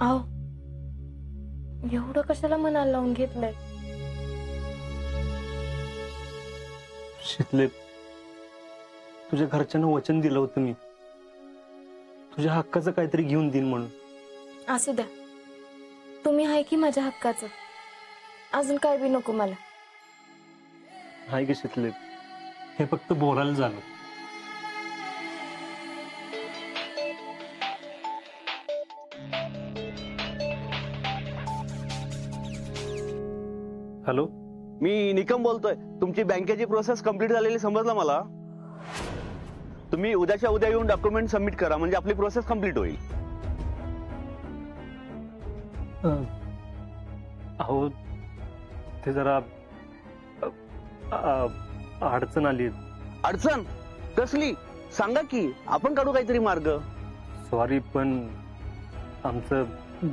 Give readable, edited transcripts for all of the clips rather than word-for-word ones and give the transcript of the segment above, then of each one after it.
आहो, एवढं कशाला मनाला लावून घेतलंय? शीतले, तुझ्या घरच्यांना वचन दिलं होतं मी तुझ्या हक्काचं काहीतरी घेऊन देईन म्हणून. असू द्या, तुम्ही आहे की माझ्या हक्काचं. अजून काय बी नको मला. हाय की शीतले, हे फक्त बोलायला झालं. हॅलो, मी निकम बोलतोय. तुमची बँकेची प्रोसेस कंप्लीट झालेली समजलं मला. तुम्ही उद्याच्या उद्या येऊन डॉक्युमेंट सबमिट करा, म्हणजे आपली प्रोसेस कंप्लीट होईल. अहो ते जरा अडचण आली. अडचण कसली सांगा की, आपण काढू काहीतरी मार्ग. सॉरी, पण आमचं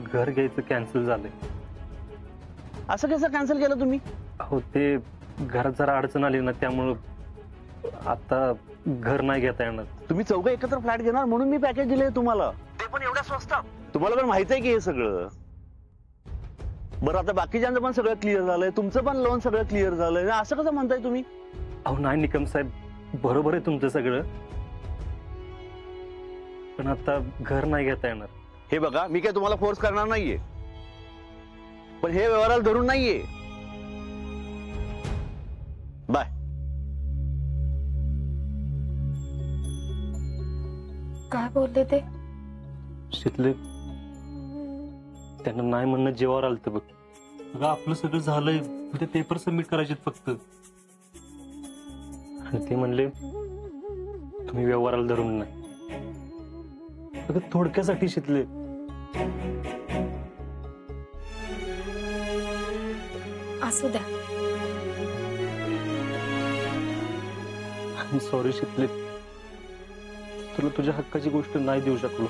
घर घ्यायचं कॅन्सल झालंय. असं कसं कॅन्सल केलं तुम्ही? हो, ते घरात जरा अडचण आली ना, त्यामुळं आता घर नाही घेता येणार. तुम्ही चौघं एकत्र फ्लॅट घेणार म्हणून मी पॅकेज दिले तुम्हाला, ते पण एवढ्या स्वस्त. तुम्हाला पण माहित आहे की हे सगळं. बरं, आता बाकीच्यांचं पण सगळं क्लिअर झालंय, तुमचं पण लोन सगळं क्लिअर झालंय, असं कसं म्हणताय तुम्ही? अहो नाही निकम साहेब, बरोबर आहे तुमचं सगळं, पण आता घर नाही घेता येणार. हे बघा, मी काय तुम्हाला फोर्स करणार नाहीये, पण हे व्यवहाराला धरून नाहीये. बाय. काय बोलले ते? शीतले, त्यांना नाही म्हणणं जेवावर आलं बघ. अगं आपलं सगळं झालंय, ते पेपर सबमिट करायचे फक्त. आणि ते म्हणले तुम्ही व्यवहाराला धरून नाही. अगं थोडक्यासाठी शीतले. असू द्या. सॉरी शीतले, तुला तुझ्या हक्काची गोष्ट नाही देऊ शकलो.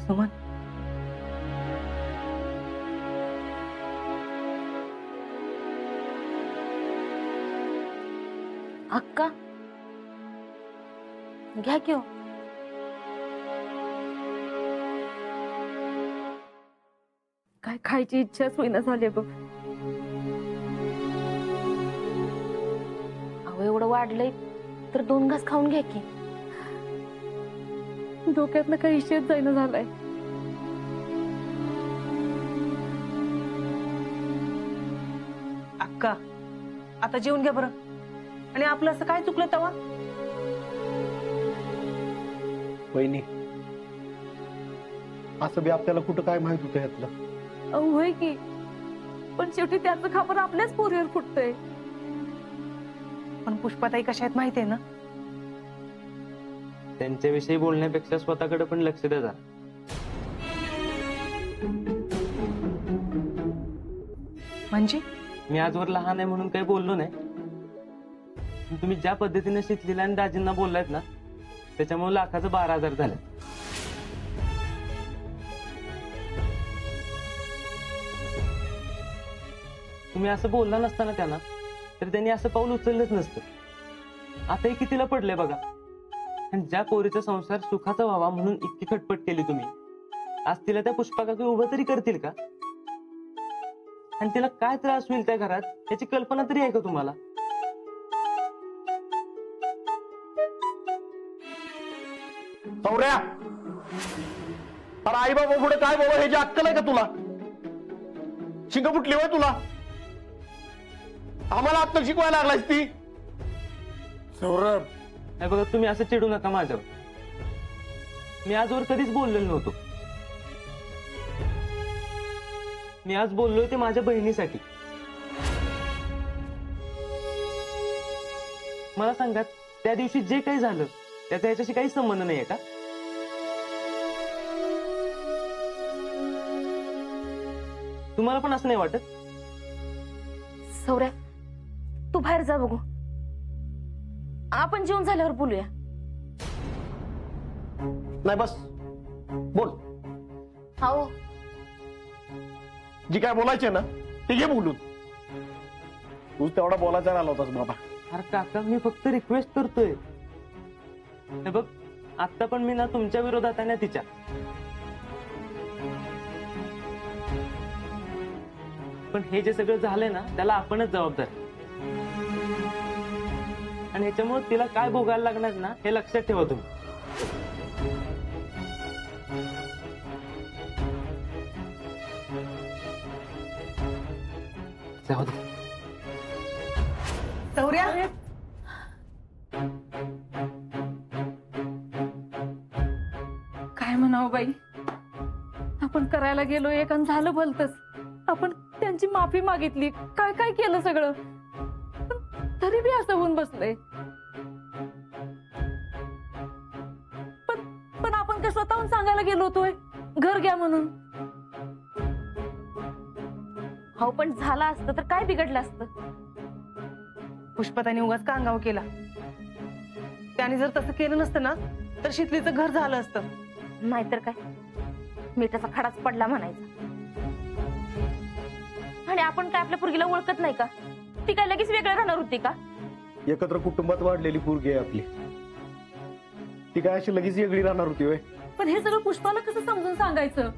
सुमन, अक्का घ्या की हो. काय खायची इच्छाच होईना झाली बघ. अहो एवढं वाढलंय तर 2 घास खाऊन घ्या की. डोक्यातनं काही विषयच जाईना झालाय. अक्का आता जेवून घ्या बरं. आणि आपलं असं काय चुकलं तेव्हा? वहिनी, असं बी आपल्याला कुठं काय माहित होतं यातलं. होय की, पण शेवटी त्याचं खापर आपल्याच पोरीवर फुटतंय. पण पुष्पाताई कशा आहेत माहितीये ना? त्यांच्याविषयी बोलण्यापेक्षा स्वतःकडे पण लक्ष द्या जरा. म्हणजे मी आजवर लहान आहे म्हणून काही बोललो नाही. तुम्ही ज्या पद्धतीने शीतलीला आणि दाजींना बोललायत ना, त्याच्यामुळे लाखाचं 12,000 झालं. तुम्ही असं बोलला नसताना त्यांना, तर त्यांनी असं पाऊल उचललंच नसतं. आताही कितीला पडलंय बघा. आणि ज्या पोरीचा संसार सुखाचा व्हावा म्हणून इतकी खटपट केली तुम्ही, आज तिला त्या पुष्पाकाकडे उभं तरी करतील का? आणि तिला काय त्रास होईल त्या घरात याची कल्पना तरी आहे का तुम्हाला? सौर्या, अरे आई बाबा पुढे काय बाबा ह्याची अक्कल आहे का तुला? शिंग फुटली होय तुला? आम्हाला अक्कल शिकवायला लागलायस ती? सौरभ, हे बघा, तुम्ही असं चिडू नका माझ्यावर. मी आजवर कधीच बोललेलो नव्हतो. मी आज बोललोय ते माझ्या बहिणीसाठी. मला सांगा, त्या दिवशी जे काही झालं त्याचा ह्याच्याशी काही संबंध नाहीये का? तुम्हाला पण असं नाही वाटत? सौर्या, तू बाहेर जा बघू. आपण जेवण झाल्यावर बोलूया. नाही बस बोल, हो जी काय बोलायचे ना ते घे बोलून. तू तेवढा बोलायचा आला होतास बाबा. अरे काका मी फक्त रिक्वेस्ट करतोय. हे बघ आता पण मी ना तुमच्या विरोधात आहे ना तिच्या. पण हे जे सगळं झालंय ना त्याला आपणच जबाबदार. आणि ह्याच्यामुळे तिला काय भोगायला लागणार ना हे लक्षात ठेवा तुम्ही. जाऊ दे. सौर्या काय म्हणावं बाई, आपण करायला गेलो एक आणि झालं भलतच. आपण त्यांची माफी मागितली, काय काय केलं सगळं, पण तरी बी असं होऊन बसलंय. पण आपण काय स्वतःहून सांगायला गेलो होतोय घर घ्या म्हणून. हो पण झालं असतं तर काय बिघडलं असतं. पुष्पताने उगाच का अंगावर केला. त्याने जर तसं केलं नसतं ना तर शितलीचं घर झालं असतं. नाहीतर काय मिठाचा खडाच पडला म्हणायचा. आणि आपण काय आपल्या पोरगीला ओळखत नाही का? ती काय लगेच वेगळं राहणार होती का? एकत्र कुटुंबात वाढलेली पोरगी आहे आपली, ती काय अशी लगेच वेगळी राहणार होती होय? पण हे सगळं पुष्पाला कसं समजून सांगायचं?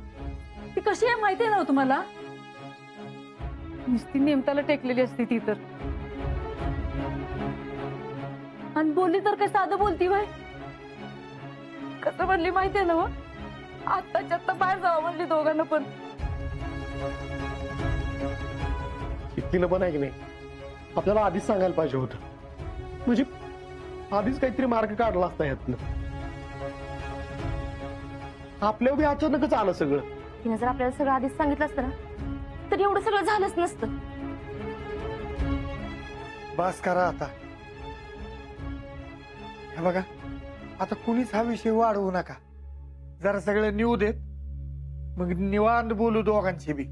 ती कशी आहे माहिती आहे ना तुम्हाला? नुसती नेमताला टेकलेली असती ती तर. आणि बोलली तर काय साधं बोलती बाय. कसं म्हणली माहितीये ना? आत्ताच्या आत्ता बाहेर जावं म्हणली दोघांना पण. इतकीनं पण आहे की नाही, आपल्याला आधीच सांगायला पाहिजे होतं. म्हणजे आधीच काहीतरी मार्ग काढला असता यातनं. आपल्या बी अचानकच आलं सगळं. तिने जर आपल्याला सगळं आधीच सांगितलं असतं ना तर एवढं सगळं झालंच नसतं. बस करा आता. हे बघा, आता कुणीच हा विषय वाढवू नका. जरा सगळं निवू देत, मग निवांत बोलू दोघांची बी.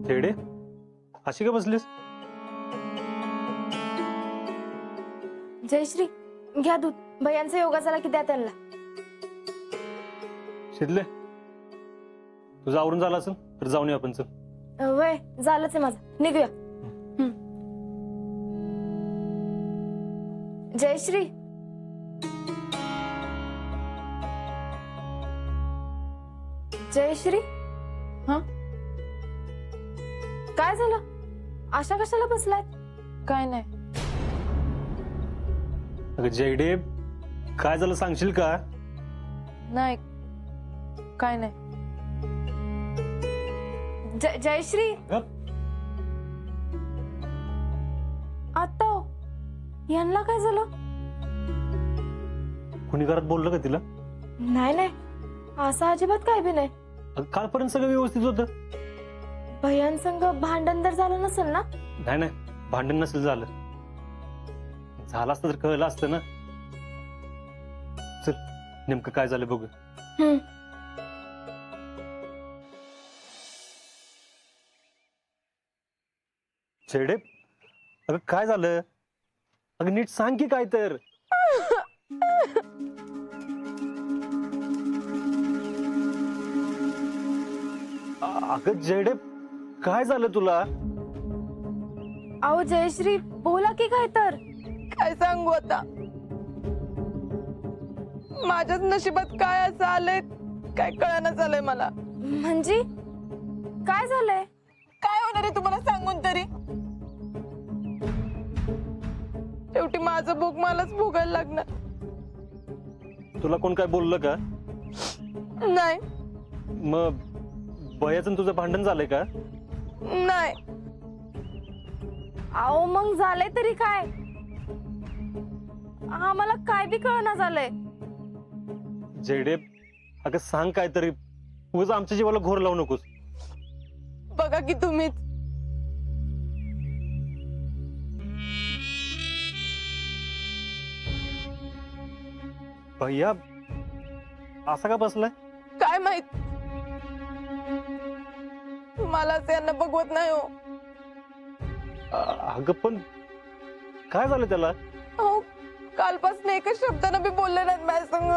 खेडे अशी का बसलीस? जयश्री घ्या दूध. भैयांचा योगा झाला की द्या त्यांना. शिदले तुझं आवरून झालं असेल तर जाऊन या आपण. चल वय झालंच आहे माझं, निघूया. जयश्री जयश्री हा काय झालं? अशा कशाला बसलाय? काय नाही. अगं जयडे काय झालं सांगशील का? नाही काय नाही. जयश्री आता यांना काय झालं? कुणी घरात बोललं का तिला? नाही नाही असं अजिबात काय बी नाही. अगं कालपर्यंत सगळं व्यवस्थित होतं. भैयांसंग भांडण तर झालं नसेल ना? नाही नाही भांडण नसेल झालं. झालं असतं तर कळलं असतं ना. चल नेमकं काय झालं बघू. छेडे अगं काय झालं? अगं नीट सांग की काय तर. अगं जयडे काय झालं तुला? अहो जयश्री बोला की काय तर. काय सांगू आता, माझ्याच नशिबात काय असं आलंय काय कळना झालंय मला. म्हणजे काय झालंय? काय होणार आहे तुम्हाला सांगून तरी? शेवटी माझं भोग मलाच भोगायला लागणार. तुला कोण काय बोललं का? नाही मग बयाचं तुझं भांडण झालंय का? नाही. अहो मग झालंय तरी काय? आम्हाला काय बी कळना झालंय. जेडे अगं सांग काय तरी, उगाच आमच्या जीवाला घोर लावू नकोस. बघा की तुम्हीच. भैया असा का बसलाय? काय माहित, मला त्यांना बघवत नाही हो. अगं पण काय झालं त्याला? अहो कालपासून एकच शब्दानं बी बोलले नाहीत माझ्या संग.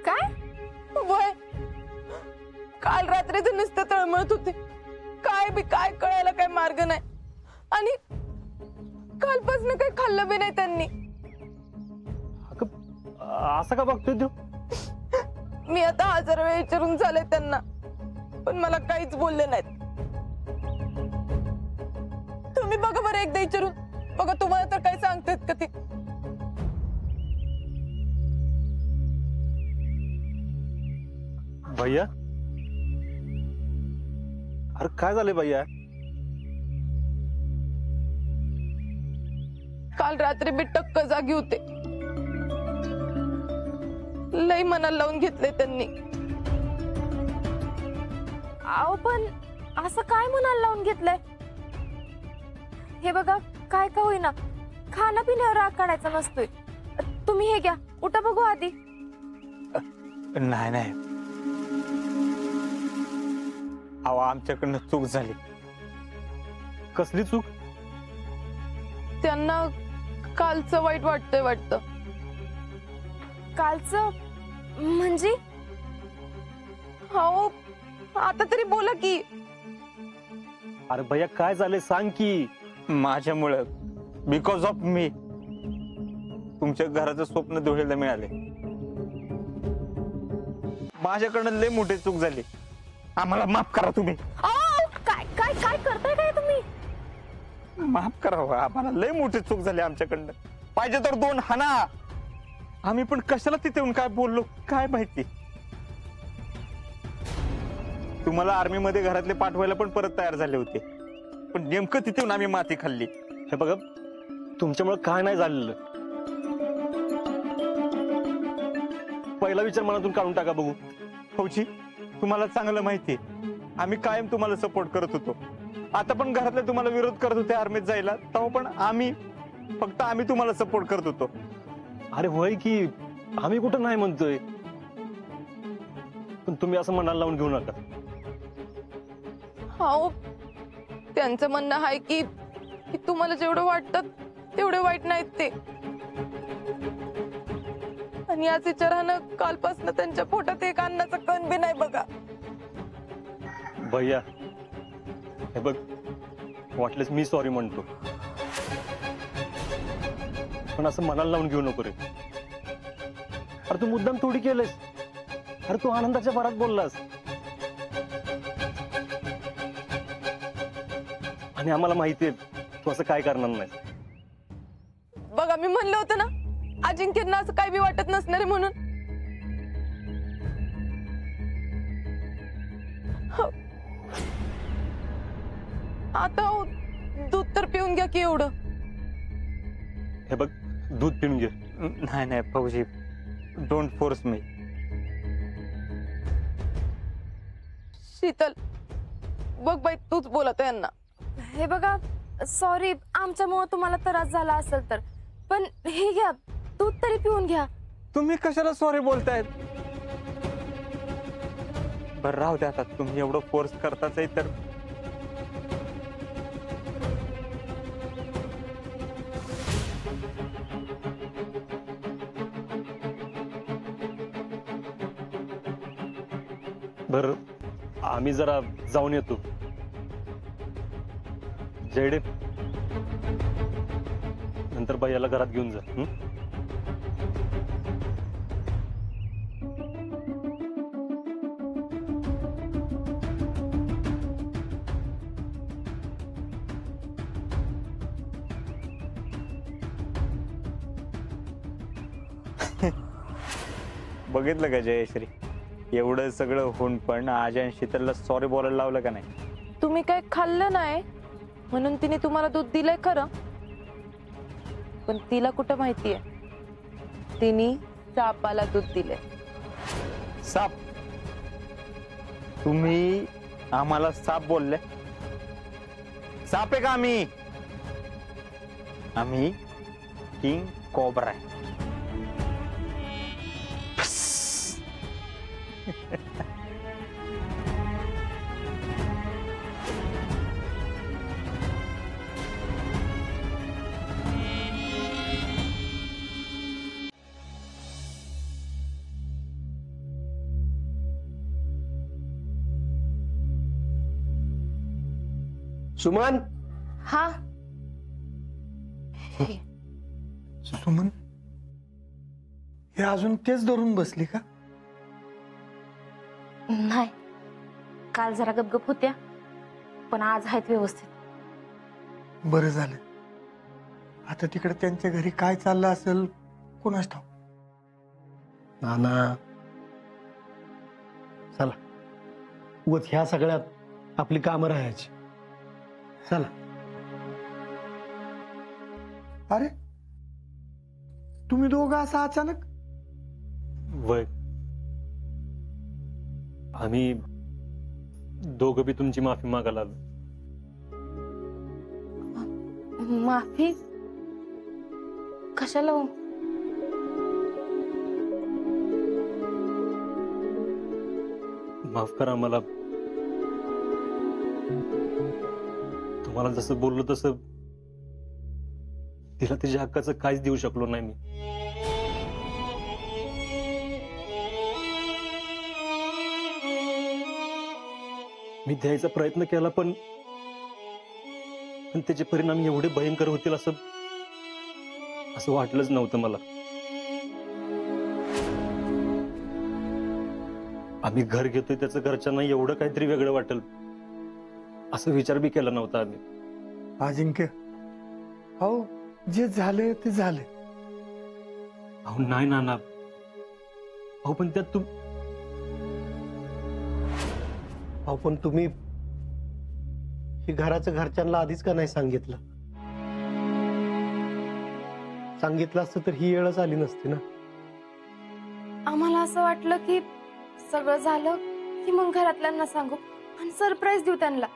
काय वय, काल रात्री तर नुसतं तळमळत होते. काय बी काय कळायला काय मार्ग नाही. आणि कालपासून काही खाल्लं बी नाही त्यांनी. असं का बघतोय तू? मी आता 1000 वेळा विचारून झाले त्यांना, पण मला काहीच बोलले नाहीत. तुम्ही बघा बरं एकदा विचारून बघा, तुम्हाला तर काय सांगतात का ते? भैया अरे काय झालंय भैया? काल रात्री मी टक्क जागी होते. लई मनाला लावून घेतले त्यांनी. अहो पण असं काय मनाला लावून घेतलंय? हे बघा काय का होईना, खाना पिण्यावर राग काढायचा नसतोय. तुम्ही हे घ्या, उठा बघू आधी. नाही नाही, अहो आमच्याकडनं चूक झाली. कसली चूक? त्यांना कालचं वाईट वाटतंय वाटतं. कालचं म्हणजे? हो आता तरी बोला की. अरे भैया काय झालंय सांग की. माझ्यामुळं, बिकॉज ऑफ मी, तुमच्या घराचं स्वप्न धुळीला मिळाले. माझ्याकडनं लय मोठी चूक झाली, आम्हाला माफ करा तुम्ही. काय काय काय करताय काय तुम्ही? माफ करा, आम्हाला लय मोठी चूक झाली आमच्याकडनं. पाहिजे तर 2 हाना. आम्ही पण कशाला तिथे येऊन काय बोललो काय माहिती. तुम्हाला आर्मी मध्ये घरातले पाठवायला पण परत तयार झाले होते, पण नेमकं तिथे येऊन आम्ही माती खाल्ली. हे बघा तुमच्यामुळे काय नाही झालेलं. पहिला विचार मनातून काढून टाका बघू. फौजी तुम्हाला चांगलं माहितीये, आम्ही कायम तुम्हाला सपोर्ट करत होतो. आता पण घरातले तुम्हाला विरोध करत होते आर्मीत जायला, तेव्हा पण आम्ही तुम्हाला सपोर्ट करत होतो. अरे होय की, आम्ही कुठं नाही म्हणतोय, पण तुम्ही असं मनाला लावून घेऊ नका. हो त्यांचं म्हणणं आहे की तुम्हाला जेवढं वाटतं तेवढे वाईट नाहीत ते. आणि याच विचारानं कालपासून त्यांच्या पोटात एक अन्नाचा कण बी नाही बघा. भैया हे बघ, वाटलेस मी सॉरी म्हणतो, पण असं मनाला लावून घेऊ नको रे. अरे तू मुद्दाम थोडी केलंस. अरे तू आनंदाच्या भरात बोललास, आणि आम्हाला माहितीये तू असं काय करणार नाही. बघा मी म्हणलं होतं ना, अजिंक्यना असं काय बी वाटत नसणार आहे म्हणून. आता दूध तर पिऊन घ्या की एवढं. हे बघ दूध पिऊन घे. नाही नाही फौजी, डोंट फोर्स मी. शीतल बघ बाई, तूच बोलत आहे यांना. हे बघा सॉरी, आमच्यामुळे तुम्हाला त्रास झाला असेल तर, पण हे घ्या दूध तरी पिऊन घ्या. तुम्ही कशाला सॉरी बोलतायत? बरं राहू द्या, आता तुम्ही एवढं फोर्स करताच आहे तर. बर आम्ही जरा जाऊन येतो. जयडे नंतर भैयाला घरात घेऊन जा. बघितलं का जयश्री, एवढं सगळं होऊन पण आज आणि शीतलला सॉरी बोलायला लावलं का नाही? तुम्ही काय खाल्लं नाही म्हणून तिने तुम्हाला दूध दिलंय खरं, पण तिला कुठं माहितीये तिने सापाला दूध दिले. साप? तुम्ही आम्हाला साप बोलले? साप आहे का आम्ही? आम्ही किंग कोब्रा आहे. सुमन, हा सुमन, हे अजून तेच धरून बसली का? नाही, काल जरा गपगप होत्या, पण आज आहेत व्यवस्थित. बरं झालं. आता तिकडे त्यांच्या घरी काय चाललं असेल कोणास ठाऊक. नाना चला, उगाच ह्या सगळ्यात आपली कामं राहायची. चला. अरे तुम्ही दोघं असं अचानक? वय आम्ही दोघं बी तुमची माफी मागायला आलो. माफी कशाला हो? माफ करा मला. तुम्हाला जसं बोललो तसं तिला तिच्या हक्काचं काहीच देऊ शकलो नाही मी. मी द्यायचा प्रयत्न केला पण त्याचे परिणाम एवढे भयंकर होतील असं वाटलंच नव्हतं मला. आम्ही घर घेतोय त्याचं घरच्यांना एवढं काहीतरी वेगळं वाटेल असं विचार बी केला नव्हता आम्ही. अजिंक्य, हो जे झाले ते झाले. अहो नाही नाना, अहो पण त्यात अहो पण तुम्ही हे घराचं घरच्यांना आधीच का नाही सांगितलं? सांगितलं असतं तर ही वेळच आली नसती ना. आम्हाला असं वाटलं की सगळं झालं की मग घरातल्यांना सांगू आणि सरप्राईज देऊ त्यांना.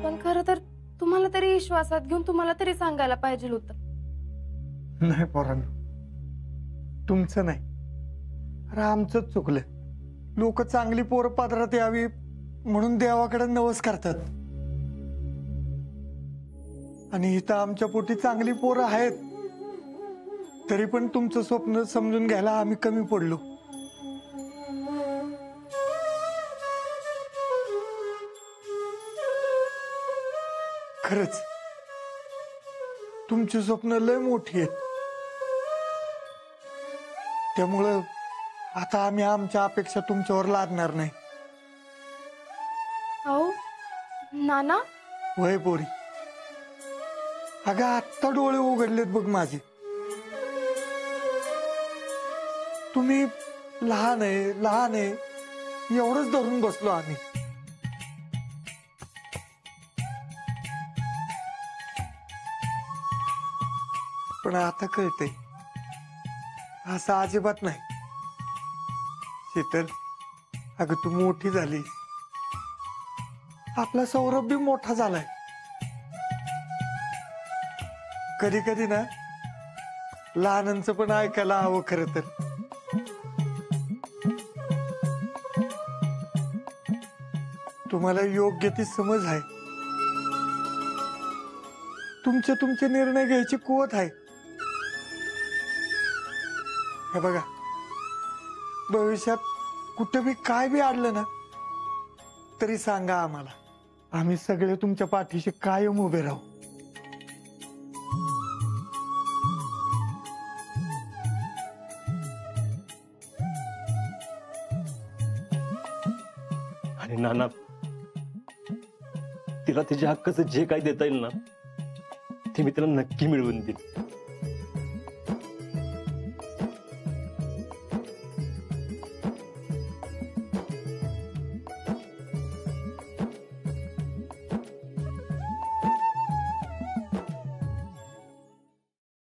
पण खरं तर तुम्हाला तरी विश्वासात घेऊन तुम्हाला तरी सांगायला पाहिजे होतं. नाही पोरांनो, तुमचं नाही, अरे आमचंच चुकलं. लोक चांगली पोरं पादरात यावी म्हणून देवाकडे नवस करतात, आणि इथं आमच्या पोटी चांगली पोरं आहेत, तरी पण तुमचं स्वप्न समजून घ्यायला आम्ही कमी पडलो. खरंच तुमची स्वप्न लय मोठी आहेत, त्यामुळं आता आम्ही आमच्या अपेक्षा तुमच्यावर लादणार नाही. हो नाना. वय पोरी, अगं आत्ता डोळे उघडलेत बघ माझे. तुम्ही लहान आहे एवढंच धरून बसलो आम्ही. पण आता कळतंय असं अजिबात नाही. शीतल, अगं तू मोठी झाली, आपला सौरभ बी मोठा झालाय. कधी कधी ना लहानांचं पण ऐकायला हवं खरं तर. तुम्हाला योग्य ती समज आहे, तुमचे निर्णय घ्यायची कुवत आहे. हे बघा, भविष्यात कुठं बी काय बी अडलं ना तरी सांगा आम्हाला, आम्ही सगळे तुमच्या पाठीशी कायम उभे राहू. आणि नाना, तिला तिच्या हक्काचं जे काही देता येईल ना ते मी तिला नक्की मिळवून देईन.